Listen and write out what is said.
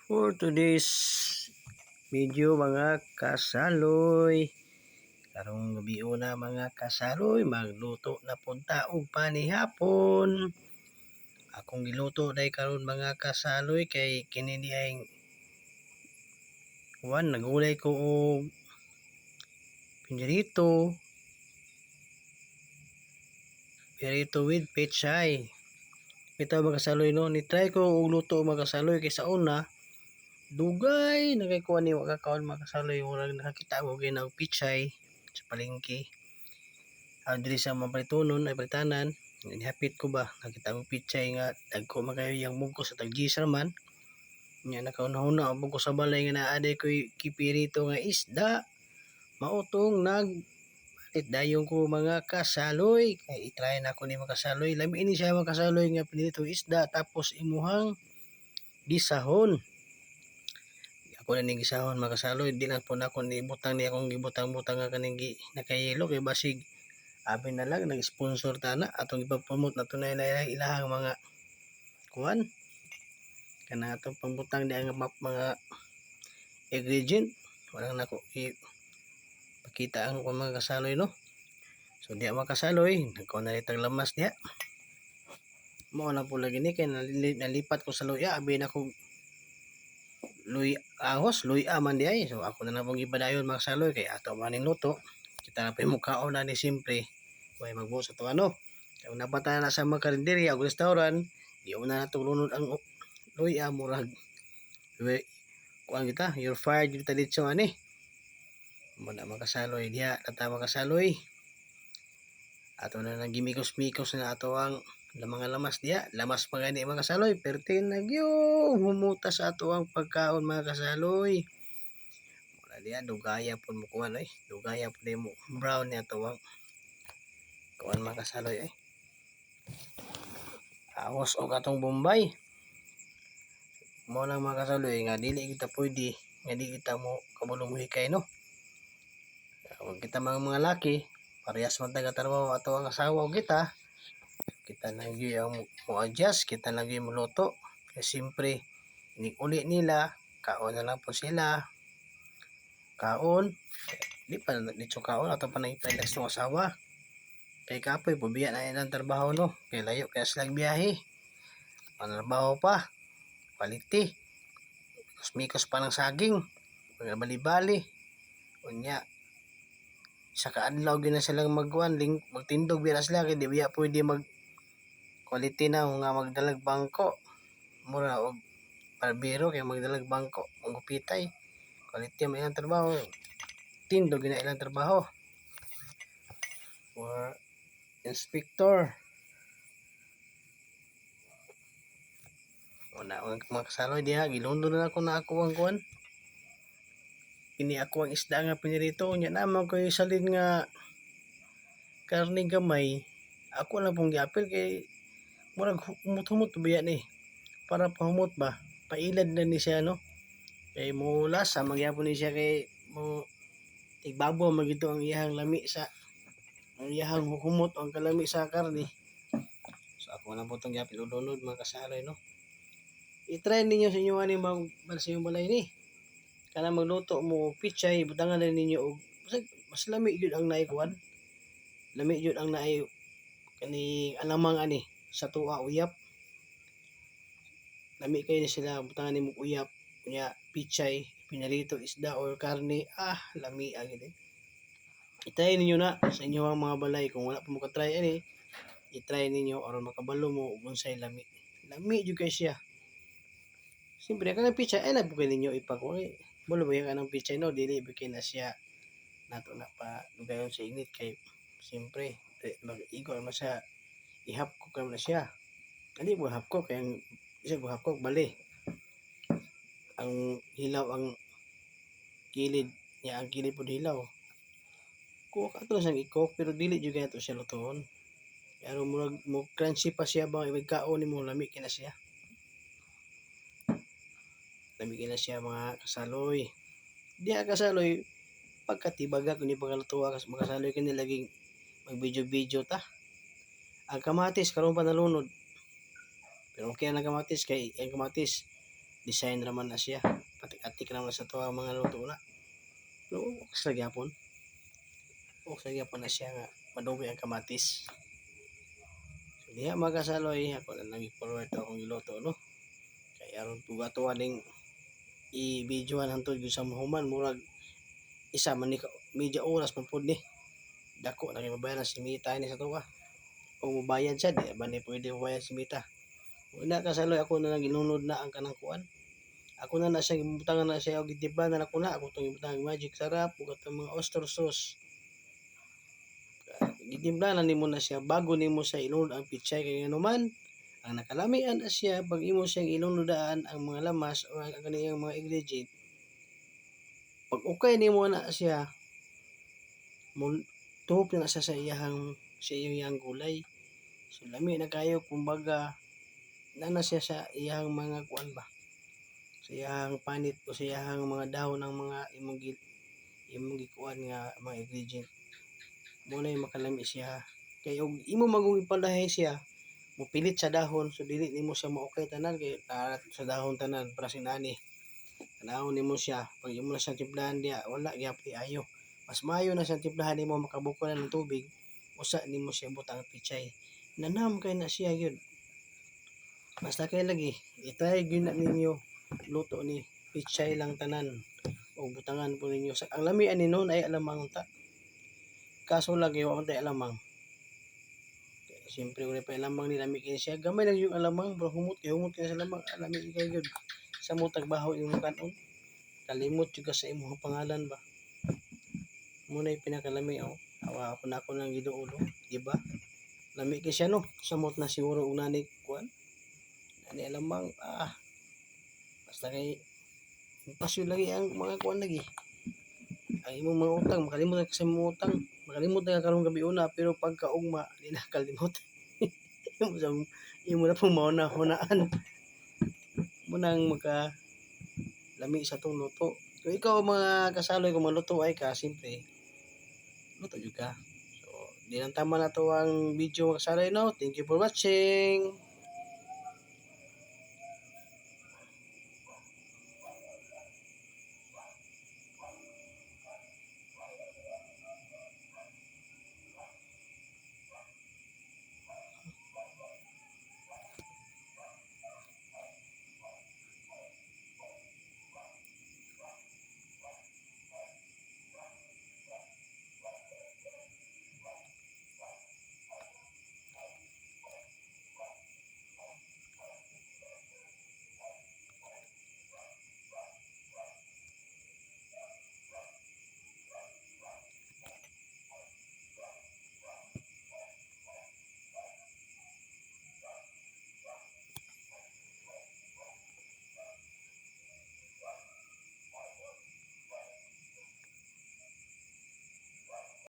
For today's video mga kasaloy, karong gabi na mga kasaloy, magluto na punta og panihapon. Akong giluto day karon mga kasaloy kay kini ay nagulay ko og pinirito with pechay. Bitaw mga kasaloy no, ni try ko og luto mga kasaloy kay sa una dugay nagaykuan ni wakakaon makasaloy murag nakakita ko gina og pichay sa palengke diri sa mabalitonon ay balitanan nihapit ko ba nakita ko pichay nga dagko magayo yang mungko sa tag-gisar man nya nakauna-una ang mungko sa balay nga naaday koy kipirito nga isda mautong nagpalit dayon ko mga kasaloy kay i-try na ko ni mga kasaloy lami ni siya mga kasaloy nga pinirito isda tapos imuhang gisahon. Ako na ning gisahon mga kasaloy, di lang po na ako nibutang ni akong gibutang-butang nga kaning nakayelo kay basig abi na lang nag-sponsor tana atong ipapromote na tunay na ilahang mga kuan kana atong pangbutang di ang mga ingredient wala nako ipakita ang mga kasaloy no. So di mga kasaloy, nagkuha na litag lamas diha. Mao na po lagi ni kay nalipat ko sa luya abi na ko luy aman di ay. So ako na lang pong ipadayon mga kasaloy kay ato maning luto. Kita na pa yung mukhaon na ni simpre. Way magbuo sa to ano. Kung napata na sa mga karinderya o restaurant, di una na tulunod ang luy murag. Kuan kita, you're fired yung talitso ani. Muna mga kasaloy diha, tata mga kasaloy. Ato na nang gimikos-mikos na ato ang mga lamas diha, lamas pa gani mga kasaloy, pertin nagyong humuta sa ato ang pagkaon mga kasaloy. Wala diha dugaya pud mo kuan ay, dugaya pud mo brown ni ato ang kuan mga kasaloy ay. Ahos og atong Bombay. Mo lang mga kasaloy nga dili kita pwede nga di kita mo kabulong hikay no. Kung kita mga laki, parehas man taga trabaho ato ang asawa o kita lagi ang mo-adjust, kita lagi muluto. Kasi siyempre, uli nila, kaon na lang po sila. Kaon, di pa dito kaon, ato pa nang ipilax ng asawa. Kaya kapoy, pubiya na ilang trabaho no. Kaya layo, kaya silang biyahe. Manarbaho pa, paliti. Mikos pa ng saging, bali-bali. Unya, sa kaadlaw gina silang magtindog bira sila kay di biya pwede mag quality na nga magdalag bangko mura og barbero kay magdalag bangko ang gupitay quality man ilang trabaho tindog gina ilang trabaho or inspector una ang mga kasaloy diha gilundo na ako na ako ang kuan kini ako ang isda nga pinirito nya naman ko salin nga karne gamay ako lang pong giapil kay murag humot-humot biya ni para pahumot ba pailad na ni siya no kay mula sa magyapon ni siya kay mo tigbabaw magito ang iyang lami sa ang iyang humot ang kalami sa karne. So ako na po itong giapil udunod mga kasaloy no. I-try ninyo sa inyo ani sa inyong balay ni kana magluto mo pichay butangan na ninyo og mas lami gyud ang naikuan lami gyud ang naay kani alamang ani sa tuwa uyap lami kayo na sila butangan nimo uyap kunya pichay pinarito isda or karne lami agid i-try ninyo na sa inyong mga balay kung wala pa mo ka-try ani i-try ninyo aron makabalo mo ug unsay lami jud kay siya siyempre kanang pichay ay labi kay ninyo ipakuha bulo ba kanang pichay no dili bikay na siya nato na pa dugayon sa init kay siyempre mag-igo naman siya ihap ko na siya hindi mo hap ko kaya isa ko hap ko bali ang hilaw ang kilid niya ang kilid po hilaw ko ato sang iko pero dili jud kay ato siya lutoon pero mo crunchy pa siya ba ibigkaon nimo lami kina siya mga kasaloy diya kasaloy pagkatibaga kung di pagkalutuwa mga kasaloy kini laging mag video ta ang kamatis karon pa nalunod pero okay ang kamatis kay ang kamatis design raman na siya. Patik-atik naman sa tuwa mga luto na. Pero sa gyapon. Sa gyapon na siya nga madumi ang kamatis. So diha mga kasaloy, ako na nag-forward akong giluto no. Kay aron pugatuan ning i-videoan hantod gyud sa mahuman murag isa man ni media oras man pud ni. Dako na kay mabayaran si Mita ni sa tuwa. O mubayad siya, di ba ni pwede mubayad si Mita. Una kasaloy ako na ginunod na ang kanang kuan. Ako na siya gibutangan na siya og gitiba na ako na ako tong gibutangan magic sarap ug atong mga oyster sauce. Gitimpla na nimo na siya bago nimo sa ilunod ang pichay kay nganuman ang nakalamian na siya pag imo siyang ilunodaan ang mga lamas o ang kaniyang mga ingredient. Pag okay nimo na siya tuhop na siya sa iyang gulay. So lami na kayo kumbaga na siya sa iyang mga kuan ba. Sa iyang panit o sa iyang mga dahon ng mga imong gikuan nga mga ingredient. Muna yung makalami siya. Kay og imo magong ipalahay siya, mupilit sa dahon so dili nimo siya maokay tanan kay sa dahon tanan para sinani. Tanawon nimo siya, pag imo na siyang timplahan diya, wala gyapon ayo. Mas maayo na siyang timplahan nimo makabuko na ng tubig, usa nimo siya butang pichay. Nanam kay na siya gyud. Basta kay lagi, i-try gyud na ninyo luto ni pichay lang tanan o butangan po ninyo. Ang lamian ni noon ay alamang unta. Kaso lagi wa untay alamang. Siyempre wala pa alamang ni lami kay siya. Gamay lang yung alamang, bro humot kay sa alamang, lami kay gyud. Sa mo tagbaho yung kanon. Kalimot juga sa imong pangalan ba. Muna yung pinakalami oh. Awa ako na ako nang giduolo, di ba? Lami kay siya no. Samot na siguro og nani kuan. Nani alamang basta kay pasyo lagi ang mga kuan lagi. Ang imong mga utang makalimot ka sa imong utang. Makalimot na karong gabi una pero pagkaugma di na kalimot. imo na pong mauna-hunaan. Munang maka lami sa tong luto. Kung ikaw mga kasaloy kung maluto ay ka, simple luto jud ka. So, di lang tama na to ang video mga kasaloy no. Thank you for watching.